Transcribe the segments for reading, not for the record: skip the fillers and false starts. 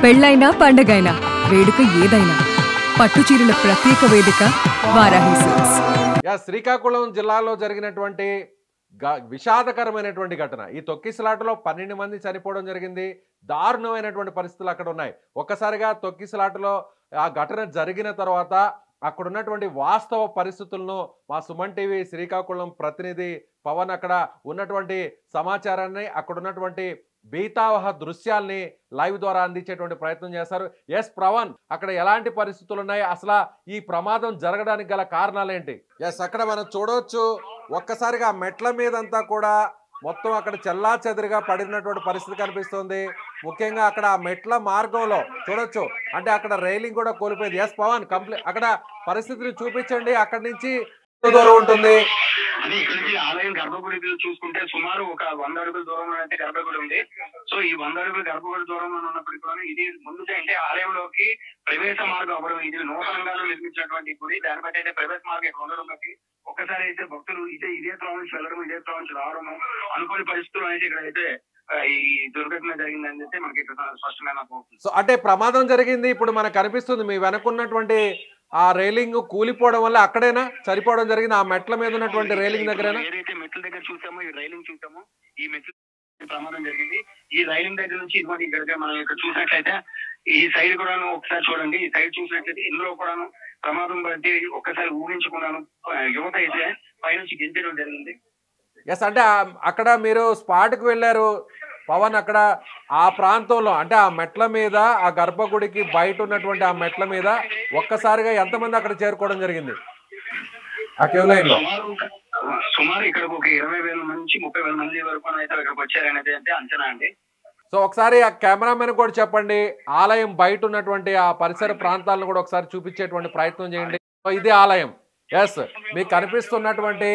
పెళ్ళైనా పండగైనా వేడుక ఏదైనా పట్టుచీరల ప్రత్యేక వేదిక వారాహి సిల్క్స్. శ్రీకాకుళం జిల్లాలో జరిగినటువంటి విషాదకరమైనటువంటి ఘటన. ఈ తొక్కిసలాటలో 12 మంది చనిపోవడం జరిగింది. దారుణమైనటువంటి పరిస్థితులు అక్కడ ఉన్నాయి. ఒక్కసారిగా తొక్కిసలాటలో ఆ ఘటన జరిగిన తర్వాత అక్కడ ఉన్నటువంటి వాస్తవ పరిస్థితులను మా సుమన్ టీవీ శ్రీకాకుళం ప్రతినిధి పవన్ అక్కడ ఉన్నటువంటి సమాచారాన్ని, అక్కడ ఉన్నటువంటి బీతావహ దృశ్యాల్ని లైవ్ ద్వారా అందించేటువంటి ప్రయత్నం చేశారు. ఎస్ పవన్, అక్కడ ఎలాంటి పరిస్థితులు ఉన్నాయి, అసలు ఈ ప్రమాదం జరగడానికి గల కారణాలు ఏంటి? ఎస్, అక్కడ మనం చూడవచ్చు, ఒక్కసారిగా మెట్ల మీదంతా కూడా మొత్తం అక్కడ చెల్లా చెదిరిగా పడినటువంటి పరిస్థితి కనిపిస్తుంది. ముఖ్యంగా అక్కడ ఆ మెట్ల మార్గంలో చూడొచ్చు, అంటే అక్కడ రైలింగ్ కూడా కోల్పోయింది. ఎస్ పవన్, అక్కడ పరిస్థితిని చూపించండి. అక్కడి నుంచి దూరం ఉంటుంది. ఇక్కడ నుంచి ఆలయం గర్భగుడి చూసుకుంటే సుమారు ఒక 100 అడుగుల దూరంలో అయితే గర్భగుడి ఉంది. సో ఈ 100 అడుగుల గర్భగుడి దూరంలో ఉన్నప్పటికీ కూడా ఇది ముందుగా అంటే ఆలయంలోకి ప్రవేశ మార్గం అవ్వడం, ఇది నూతనంగా నిర్మించినటువంటి గుడి. దాన్ని బట్టి అయితే ప్రవేశ మార్గం ఇక్కడ ఉండడం బట్టి ఒక్కసారి అయితే భక్తులు ఇదే త్రోవ నుంచి వెళ్ళడం, ఇదే త్రోవ నుంచి రావడం అనుకోని పరిస్థితులు అయితే ఇక్కడ అయితే ఈ దుర్ఘటన జరిగిందని అయితే మనకి ఇక్కడ స్పష్టంగా అవుతుంది. సో అంటే ప్రమాదం జరిగింది ఇప్పుడు మనకు కనిపిస్తుంది. మీ వెనకున్నటువంటి ఆ రైలింగ్ కూలిపోవడం వల్ల అక్కడేనా చనిపోవడం జరిగింది? ఆ మెట్ల మీద ఉన్నటువంటి రైలింగ్ దగ్గర ఏదైతే మెట్ల దగ్గర చూసామో, ఈ రైలింగ్ చూసామో, ఈ మెట్ల ప్రమాదం జరిగింది. ఈ రైలింగ్ దగ్గర నుంచి ఇటువంటి ఇక్కడ మనం ఇక్కడ చూసినట్లయితే ఈ సైడ్ కూడాను ఒకసారి చూడండి. ఈ సైడ్ చూసినట్లయితే ఇందులో కూడాను ప్రమాదం బట్టి ఒక్కసారి ఊహించుకున్నాను. యువత అయితే పైనుంచి గెంతడం జరిగింది. ఎస్, అంటే అక్కడ మీరు స్పాట్కి వెళ్ళారు పవన్. అక్కడ ఆ ప్రాంతంలో అంటే ఆ మెట్ల మీద, ఆ గర్భగుడికి బయట ఉన్నటువంటి ఆ మెట్ల మీద ఒక్కసారిగా ఎంతమంది అక్కడ చేరుకోవడం జరిగింది? ఆ క్యూ లైన్ లో సుమారు ఇక్కడ ఒక 20,000 నుంచి 30,000 మంది వరకు అయితే ఇక్కడికి వచ్చారనేది అంటే అంచనా అండి. సో ఒకసారి ఆ కెమెరామెన్ కూడా చెప్పండి, ఆలయం బయట ఉన్నటువంటి ఆ పరిసర ప్రాంతాలను కూడా ఒకసారి చూపించేటువంటి ప్రయత్నం చేయండి. సో ఇది ఆలయం. ఎస్, మీకు కనిపిస్తున్నటువంటి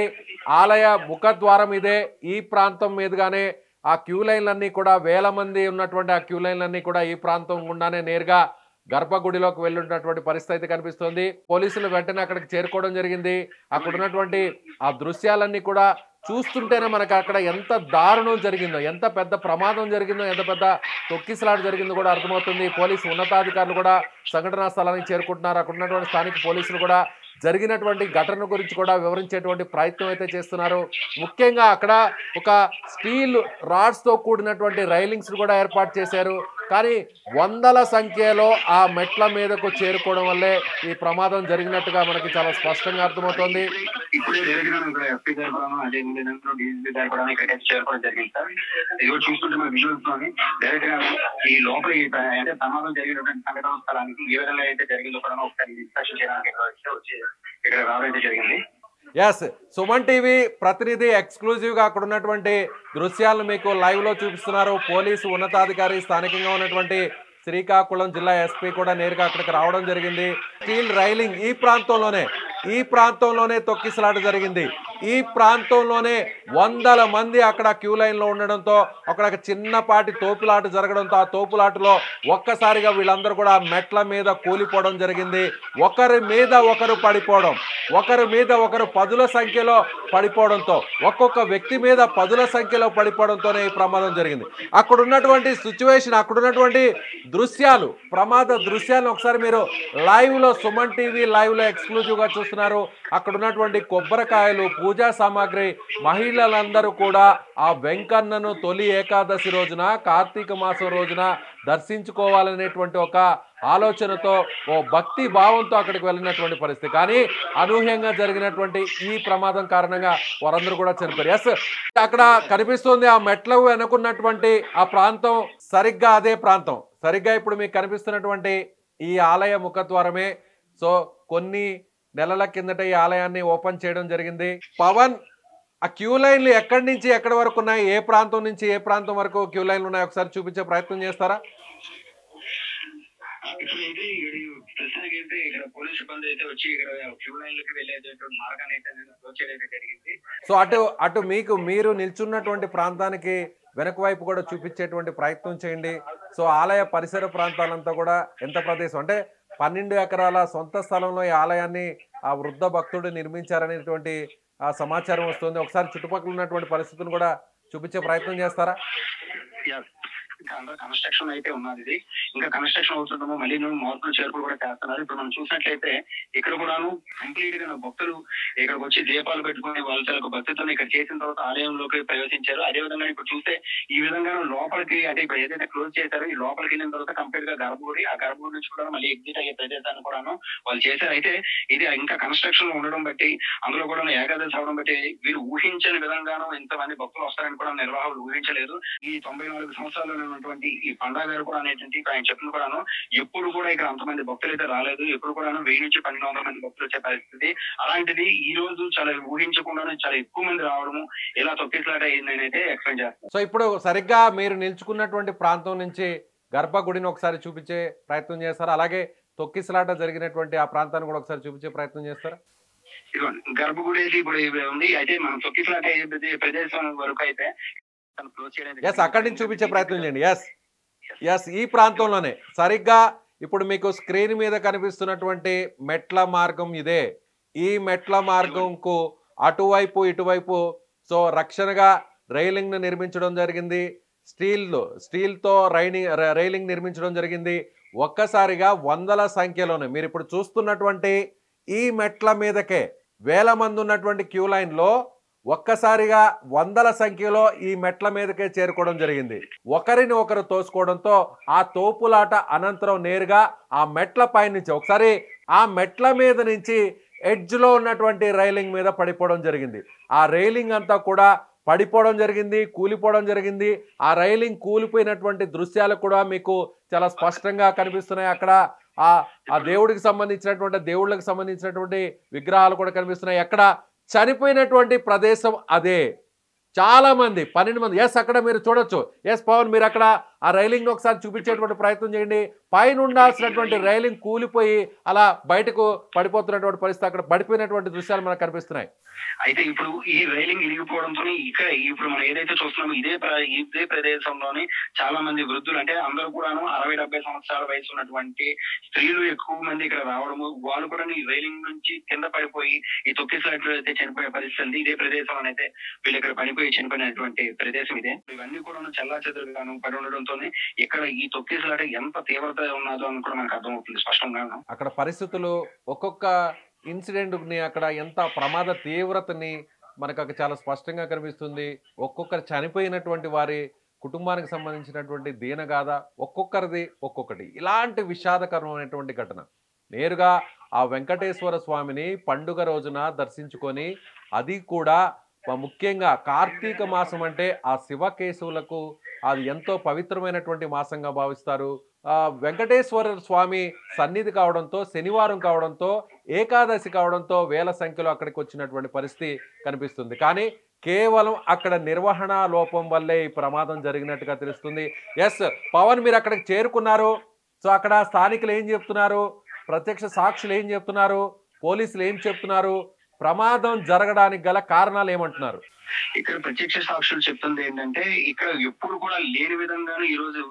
ఆలయ ముఖద్వారం ఇదే. ఈ ప్రాంతం మీదుగానే ఆ క్యూ లైన్లన్నీ కూడా, వేల మంది ఉన్నటువంటి ఆ క్యూ లైన్లన్నీ కూడా ఈ ప్రాంతం గుండానే నేరుగా గర్భగుడిలోకి వెళ్ళినటువంటి పరిస్థితి కనిపిస్తుంది. పోలీసులు వెంటనే అక్కడికి చేరుకోవడం జరిగింది. అక్కడ ఉన్నటువంటి ఆ దృశ్యాలన్నీ కూడా చూస్తుంటేనే మనకు అక్కడ ఎంత దారుణం జరిగిందో, ఎంత పెద్ద ప్రమాదం జరిగిందో, ఎంత పెద్ద తొక్కిసలాట జరిగిందో కూడా అర్థమవుతుంది. పోలీసు ఉన్నతాధికారులు కూడా సంఘటనా స్థలానికి చేరుకుంటున్నారు. అక్కడ ఉన్నటువంటి స్థానిక పోలీసులు కూడా జరిగినటువంటి ఘటన గురించి కూడా వివరించేటువంటి ప్రయత్నం అయితే చేస్తున్నారు. ముఖ్యంగా అక్కడ ఒక స్టీల్ రాడ్స్తో కూడినటువంటి రైలింగ్స్ కూడా ఏర్పాటు చేశారు. కానీ వందల సంఖ్యలో ఆ మెట్ల మీదకు చేరుకోవడం వల్లే ఈ ప్రమాదం జరిగినట్టుగా మనకి చాలా స్పష్టంగా అర్థమవుతోంది. చూస్తుంటే మన విజువల్స్ లోని డైరెక్ట్ గా ఈ లోపల అంటే ప్రమాదం జరిగినటువంటి సంఘటన స్థలానికి ఏ విధంగా అయితే జరిగిందో కూడా ఒకసారి డిస్కషన్ చేయడానికి వచ్చి ఇక్కడ రావడం జరిగింది. ఎస్, సుమన్ టీవీ ప్రతినిధి ఎక్స్క్లూజివ్ గా అక్కడ ఉన్నటువంటి దృశ్యాలను మీకు లైవ్ లో చూపిస్తున్నారు. పోలీసు ఉన్నతాధికారి, స్థానికంగా ఉన్నటువంటి శ్రీకాకుళం జిల్లా ఎస్పీ కూడా నేరుగా అక్కడికి రావడం జరిగింది. స్టీల్ రైలింగ్ ఈ ప్రాంతంలోనే తొక్కిసలాట జరిగింది. ఈ ప్రాంతంలోనే వందల మంది అక్కడ క్యూ లైన్ లో ఉండడంతో అక్కడ చిన్నపాటి తోపులాట జరగడంతో ఆ తోపులాటలో ఒక్కసారిగా వీళ్ళందరూ కూడా మెట్ల మీద కూలిపోవడం జరిగింది. ఒకరి మీద ఒకరు పడిపోవడం, ఒకరి మీద ఒకరు పదుల సంఖ్యలో పడిపోవడంతో, ఒక్కొక్క వ్యక్తి మీద పదుల సంఖ్యలో పడిపోవడంతోనే ఈ ప్రమాదం జరిగింది. అక్కడ ఉన్నటువంటి సిచ్యువేషన్, అక్కడ ఉన్నటువంటి దృశ్యాలు, ప్రమాద దృశ్యాలను ఒకసారి మీరు లైవ్ లో సుమన్ టీవీ లైవ్ లో ఎక్స్క్లూజివ్ గా చూస్తున్నారు. అక్కడ ఉన్నటువంటి కొబ్బరికాయలు, పూజా సామాగ్రి, మహిళలందరూ కూడా ఆ వెంకన్నను తొలి ఏకాదశి రోజున, కార్తీక మాసం రోజున దర్శించుకోవాలనేటువంటి ఒక ఆలోచనతో, ఓ భక్తి భావంతో అక్కడికి వెళ్ళినటువంటి పరిస్థితి. కానీ అనూహ్యంగా జరిగినటువంటి ఈ ప్రమాదం కారణంగా వారందరూ కూడా చనిపోయారు. ఎస్, అక్కడ కనిపిస్తుంది ఆ మెట్ల వెనుకున్నటువంటి ఆ ప్రాంతం సరిగ్గా అదే ప్రాంతం. సరిగ్గా ఇప్పుడు మీకు కనిపిస్తున్నటువంటి ఈ ఆలయ ముఖద్వారమే. సో కొన్ని నెలల కిందట ఈ ఆలయాన్ని ఓపెన్ చేయడం జరిగింది. పవన్, ఆ క్యూ లైన్లు ఎక్కడి నుంచి ఎక్కడి వరకు ఉన్నాయి, ఏ ప్రాంతం నుంచి ఏ ప్రాంతం వరకు క్యూ లైన్లు ఉన్నాయి, ఒకసారి చూపించే ప్రయత్నం చేస్తారా? సో అటు మీరు నిల్చున్నటువంటి ప్రాంతానికి వెనక వైపు కూడా చూపించేటువంటి ప్రయత్నం చేయండి. సో ఆలయ పరిసర ప్రాంతాలంతా కూడా ఎంత ప్రదేశం అంటే 12 ఎకరాల సొంత స్థలంలో ఈ ఆలయాన్ని ఆ వృద్ధ భక్తుడు నిర్మించారనేటువంటి సమాచారం వస్తుంది. ఒకసారి చుట్టుపక్కల ఉన్నటువంటి పరిస్థితులను కూడా చూపించే ప్రయత్నం చేస్తారా? ఇంకా అండర్ కన్స్ట్రక్షన్ అయితే ఉన్నది. ఇది ఇంకా కన్స్ట్రక్షన్ అవుతుండము, మళ్ళీ మార్పులు చేర్పులు కూడా చేస్తున్నారు. ఇప్పుడు మనం చూసినట్లయితే ఇక్కడ కూడాను కంప్లీట్ గా భక్తులు ఇక్కడికి వచ్చి దీపాలు పెట్టుకుని వాళ్ళ చాలా భక్తితో ఇక్కడ చేసిన తర్వాత ఆలయంలోకి ప్రవేశించారు. అదే విధంగా ఇప్పుడు చూస్తే ఈ విధంగా లోపలికి అంటే ఇప్పుడు ఏదైతే క్లోజ్ చేశారో ఈ లోపలికి వెళ్ళిన తర్వాత కంప్లీట్ గా గర్భగుడి, ఆ గర్భగుడి నుంచి కూడా మళ్ళీ ఎగ్జిట్ అయ్యే ప్రదేశాన్ని కూడాను వాళ్ళు చేశారు. అయితే ఇది ఇంకా కన్స్ట్రక్షన్ ఉండడం బట్టి, అందులో కూడా ఏకాదశి అవడం బట్టి వీరు ఊహించని విధంగాను ఇంతమంది భక్తులు వస్తారని కూడా నిర్వాహకులు ఊహించలేదు. ఈ 94 సంవత్సరాల్లో ఉన్నటువంటి ఈ పండా గారు కూడా అనేటువంటి ఆయన చెప్పిన కూడాను ఎప్పుడు కూడా ఇక్కడ అంతమంది భక్తులు అయితే రాలేదు, ఎప్పుడు కూడా 1000 నుంచి 1200 మంది భక్తులు వచ్చే పరిస్థితి. అలాంటిది ఈ రోజు చాలా ఊహించకుండానే చాలా ఎక్కువ మంది రావడము ఇలా తొక్కిసలాట అయిందని అయితే ఎక్స్ప్లెయిన్ చేస్తారు. సో ఇప్పుడు సరిగ్గా మీరు నిల్చుకున్నటువంటి ప్రాంతం నుంచి గర్భగుడిని ఒకసారి చూపించే ప్రయత్నం చేస్తారా? అలాగే తొక్కిసలాట జరిగినటువంటి ఆ ప్రాంతాన్ని కూడా ఒకసారి చూపించే ప్రయత్నం చేస్తారా? గర్భగుడి అయితే ఇప్పుడు ఉంది. అయితే మనం తొక్కిసలాట ప్రదేశం వరకు అయితే అక్కడి నుంచి చూపించే ప్రయత్నం చేయండి. ఎస్ ఈ ప్రాంతంలోనే సరిగ్గా ఇప్పుడు మీకు స్క్రీన్ మీద కనిపిస్తున్నటువంటి మెట్ల మార్గం ఇదే. ఈ మెట్ల మార్గంకు అటువైపు ఇటువైపు సో రక్షణగా రైలింగ్ ను నిర్మించడం జరిగింది. స్టీల్తో రైలింగ్ నిర్మించడం జరిగింది. ఒక్కసారిగా వందల సంఖ్యలోనే మీరు ఇప్పుడు చూస్తున్నటువంటి ఈ మెట్ల మీదకే వేల మంది ఉన్నటువంటి క్యూ లైన్ లో ఒక్కసారిగా వందల సంఖ్యలో ఈ మెట్ల మీదకే చేరుకోవడం జరిగింది. ఒకరిని ఒకరు తోసుకోవడంతో ఆ తోపులాట అనంతరం నేరుగా ఆ మెట్ల పై నుంచి ఒకసారి ఆ మెట్ల మీద నుంచి ఎడ్జ్ లో ఉన్నటువంటి రైలింగ్ మీద పడిపోవడం జరిగింది. ఆ రైలింగ్ అంతా కూడా పడిపోవడం జరిగింది, కూలిపోవడం జరిగింది. ఆ రైలింగ్ కూలిపోయినటువంటి దృశ్యాలు కూడా మీకు చాలా స్పష్టంగా కనిపిస్తున్నాయి. అక్కడ ఆ దేవుడికి దేవుళ్ళకి సంబంధించినటువంటి విగ్రహాలు కూడా కనిపిస్తున్నాయి. అక్కడ చనిపోయినటువంటి ప్రదేశం అదే. చాలా మంది 12 మంది. అక్కడ మీరు చూడొచ్చు. పవన్ మీరు అక్కడ ఆ రైలింగ్ ఒకసారి చూపించేటువంటి ప్రయత్నం చేయండి. పైన ఉండాల్సినటువంటి రైలింగ్ కూలిపోయి అలా బయటకు పడిపోతున్నటువంటి పరిస్థితి, అక్కడ పడిపోయినటువంటి దృశ్యాలు మనకు కనిపిస్తున్నాయి. అయితే ఇప్పుడు ఈ రైలింగ్ ఇరిగిపోవడంతో ఇక్కడ ఇప్పుడు మనం ఏదైతే చూస్తున్నామో ఇదే ప్రదేశంలోని చాలా మంది వృద్ధులు, అంటే అందరూ కూడాను 60-70 సంవత్సరాల వయసు ఉన్నటువంటి స్త్రీలు ఎక్కువ మంది ఇక్కడ రావడము, వాళ్ళు కూడా ఈ రైలింగ్ నుంచి కింద పడిపోయి ఈ తొక్కిసలాట్లో అయితే చనిపోయే పరిస్థితి ఇదే ప్రదేశంలో అయితే వీళ్ళు ఇక్కడ పడిపోయి చనిపోయినటువంటి ప్రదేశం ఇదే. ఇవన్నీ కూడా చెల్లాచెదురుగాను పడి ఉండడంతో ఇక్కడ ఈ తొక్కిసలాట ఎంత తీవ్రత ఉన్నదో అని కూడా మనకు అర్థమవుతుంది స్పష్టంగా. అక్కడ పరిస్థితులు ఒక్కొక్క ఇన్సిడెంట్ ని అక్కడ ఎంత ప్రమాద తీవ్రతని మనకు అక్కడ చాలా స్పష్టంగా కనిపిస్తుంది. ఒక్కొక్కరు చనిపోయినటువంటి వారి కుటుంబానికి సంబంధించినటువంటి దీనగాథ ఒక్కొక్కరిది ఒక్కొక్కటి. ఇలాంటి విషాదకరమైనటువంటి ఘటన. నేరుగా ఆ వెంకటేశ్వర స్వామిని పండుగ రోజున దర్శించుకొని, అది కూడా ముఖ్యంగా కార్తీక మాసం అంటే ఆ శివకేశవులకు అది ఎంతో పవిత్రమైనటువంటి మాసంగా భావిస్తారు. వెంకటేశ్వర స్వామి సన్నిధి కావడంతో, శనివారం కావడంతో, ఏకాదశి కావడంతో వేల సంఖ్యలో అక్కడికి వచ్చినటువంటి పరిస్థితి కనిపిస్తుంది. కానీ కేవలం అక్కడ నిర్వహణ లోపం వల్లే ఈ ప్రమాదం జరిగినట్టుగా తెలుస్తుంది. పవన్ మీరు అక్కడికి చేరుకున్నారు. సో అక్కడ స్థానికులు ఏం చెప్తున్నారు, ప్రత్యక్ష సాక్షులు ఏం చెప్తున్నారు, పోలీసులు ఏం చెప్తున్నారు, ప్రమాదం జరగడానికి గల కారణాలు ఏమంటున్నారు? ఇక్కడ ప్రత్యక్ష సాక్షులు చెప్తుంది ఏంటంటే ఇక్కడ ఎప్పుడు కూడా లేని విధంగానే ఈ రోజు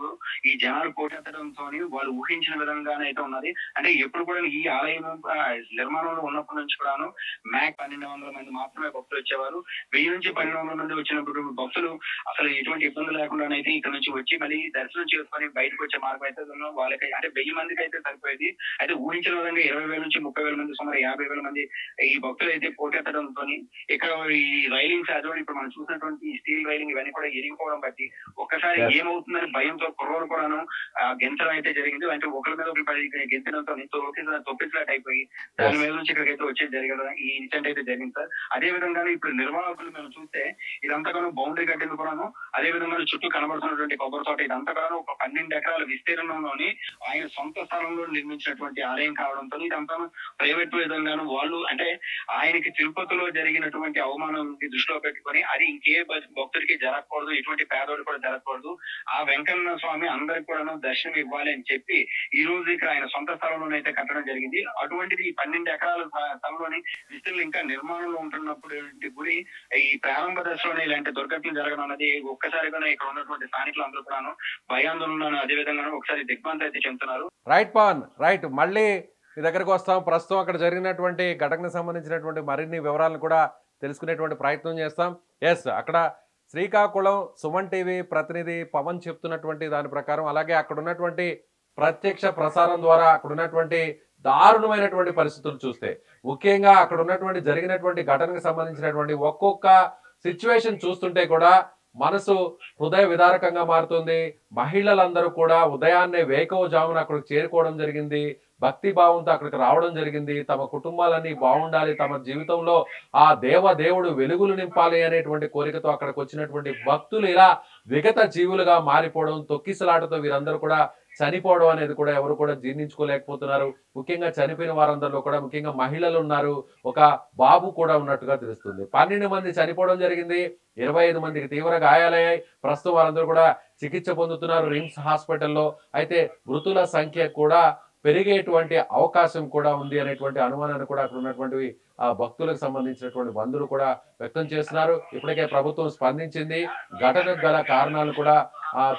ఈ జనాలు పోటెత్తడంతో వాళ్ళు ఊహించిన విధంగానే అయితే ఉన్నది. అంటే ఎప్పుడు కూడా ఈ ఆలయం నిర్మాణంలో ఉన్నప్పటి నుంచి కూడాను 1200 మంది మాత్రమే భక్తులు వచ్చేవారు. 1000 నుంచి 1200 మంది వచ్చినప్పుడు భక్తులు అసలు ఎటువంటి ఇబ్బంది లేకుండానైతే ఇక్కడ నుంచి వచ్చి మళ్ళీ దర్శనం చేసుకొని బయటకు వచ్చే మార్గం అయితే వాళ్ళకి అంటే 1000 మందికి అయితే సరిపోయేది. అయితే ఊహించిన విధంగా 20,000 నుంచి 30,000 మంది, సుమారు 50,000 మంది ఈ భక్తులు అయితే పోటెత్తడంతో ఇక్కడ ఈ రైలింగ్స్ ఇప్పుడు మనం చూసినటువంటి స్టీల్ రైలింగ్ ఇవన్నీ కూడా ఎరిగిపోవడం బట్టి ఒక్కసారి ఏమవుతుందని భయంతో కుర్రోలు కూడాను గెంతడం అయితే జరిగింది. అంటే ఒకరి మీద ఒకరి గెంతడంతో తొప్పిసలాట అయిపోయి దాని మీద నుంచి ఇక్కడికైతే వచ్చేది జరిగింది. ఈ ఇన్సిడెంట్ అయితే జరిగింది సార్. అదే విధంగానే ఇప్పుడు నిర్వాహకులు మేము చూస్తే ఇదంతగానో బౌండరీ కట్టేది కూడాను, అదే విధంగా చుట్టూ కనబడుతున్నటువంటి కొబ్బరి తోట ఇదంతగానో ఒక 12 ఎకరాల విస్తీర్ణంలోని ఆయన సొంత స్థలంలో నిర్మించినటువంటి ఆలయం కావడంతో ఇదంతా ప్రైవేట్ విధంగాను వాళ్ళు అంటే ఆయనకి తిరుపతిలో జరిగినటువంటి అవమానం దృష్టిలో పెట్టుకుని అది ఇంకే భక్తుడికి జరగకూడదు, ఎటువంటి పేదోడు కూడా జరగకూడదు, ఆ వెంకన్న స్వామి అందరికి కూడా దర్శనం ఇవ్వాలి అని చెప్పి ఈ రోజు ఇక్కడ ఆయన సొంత స్థలంలోనైతే కట్టడం జరిగింది. అటువంటిది ఈ 12 ఎకరాల స్థలంలోని విస్తీర్ణం ఇంకా నిర్మాణంలో ఉంటున్నప్పుడు గుడి ఈ ప్రారంభ దశలోనే ఇలాంటి దుర్ఘటనలు జరగడం అన్నది ఒక్కసారిగా ఇక్కడ ఉన్నటువంటి స్థానికులు అందరూ కూడాను భయాందోళన అదే విధంగా ఒకసారి దిగ్భ్రాంతి అయితే చెందుతున్నారు. Right Pavan, right. మళ్ళీ మీ దగ్గరకు వస్తాం. ప్రస్తుతం అక్కడ జరిగినటువంటి ఘటనకు సంబంధించినటువంటి మరిన్ని వివరాలను కూడా తెలుసుకునేటువంటి ప్రయత్నం చేస్తాం. అక్కడ శ్రీకాకుళం సుమన్ టీవీ ప్రతినిధి పవన్ చెప్తున్నటువంటి దాని ప్రకారం, అలాగే అక్కడ ఉన్నటువంటి ప్రత్యక్ష ప్రసారం ద్వారా అక్కడ ఉన్నటువంటి దారుణమైనటువంటి పరిస్థితులు చూస్తే, ముఖ్యంగా అక్కడ ఉన్నటువంటి జరిగినటువంటి ఘటనకు సంబంధించినటువంటి ఒక్కొక్క సిచ్యువేషన్ చూస్తుంటే కూడా మనసు హృదయ విదారకంగా మారుతుంది. మహిళలందరూ కూడా ఉదయాన్నే వేకువజామున అక్కడికి చేరుకోవడం జరిగింది. భక్తి భావంతో అక్కడికి రావడం జరిగింది. తమ కుటుంబాలన్నీ బాగుండాలి, తమ జీవితంలో ఆ దేవుడు వెలుగులు నింపాలి అనేటువంటి కోరికతో అక్కడికి వచ్చినటువంటి భక్తులు ఇలా విగత జీవులుగా మారిపోవడం, తొక్కిసలాటతో వీరందరూ కూడా చనిపోవడం అనేది కూడా ఎవరు కూడా జీర్ణించుకోలేకపోతున్నారు. ముఖ్యంగా చనిపోయిన వారందరిలో కూడా ముఖ్యంగా మహిళలు ఉన్నారు, ఒక బాబు కూడా ఉన్నట్టుగా తెలుస్తుంది. 12 మంది చనిపోవడం జరిగింది, 25 మందికి తీవ్ర గాయాలయ్యాయి. ప్రస్తుతం వారందరూ కూడా చికిత్స పొందుతున్నారు రిమ్స్ హాస్పిటల్లో. అయితే మృతుల సంఖ్య కూడా పెరిగేటువంటి అవకాశం కూడా ఉంది అనేటువంటి అనుమానాన్ని కూడా అక్కడ ఉన్నటువంటి భక్తులకు సంబంధించినటువంటి బంధువులు కూడా వ్యక్తం చేస్తున్నారు. ఇప్పటికే ప్రభుత్వం స్పందించింది, ఘటనకు గల కారణాలు కూడా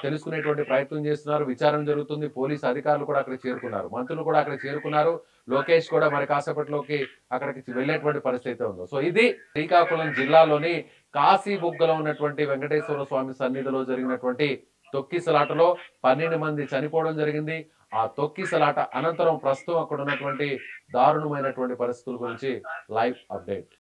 తెలుసుకునేటువంటి ప్రయత్నం చేస్తున్నారు. విచారణ జరుగుతుంది. పోలీసు అధికారులు కూడా అక్కడ చేరుకున్నారు, మంత్రులు కూడా అక్కడ చేరుకున్నారు. లోకేష్ కూడా మరి కాసేపట్లోకి అక్కడికి వెళ్ళేటువంటి పరిస్థితి ఉంది. సో ఇది శ్రీకాకుళం జిల్లాలోని కాశీబుగ్గలో ఉన్నటువంటి వెంకటేశ్వర స్వామి సన్నిధిలో జరిగినటువంటి తొక్కిసలాటలో 12 మంది చనిపోవడం జరిగింది. ఆ తొక్కిసలాట అనంతరం ప్రస్తుతం అక్కడ ఉన్నటువంటి దారుణమైనటువంటి పరిస్థితుల గురించి లైవ్ అప్డేట్.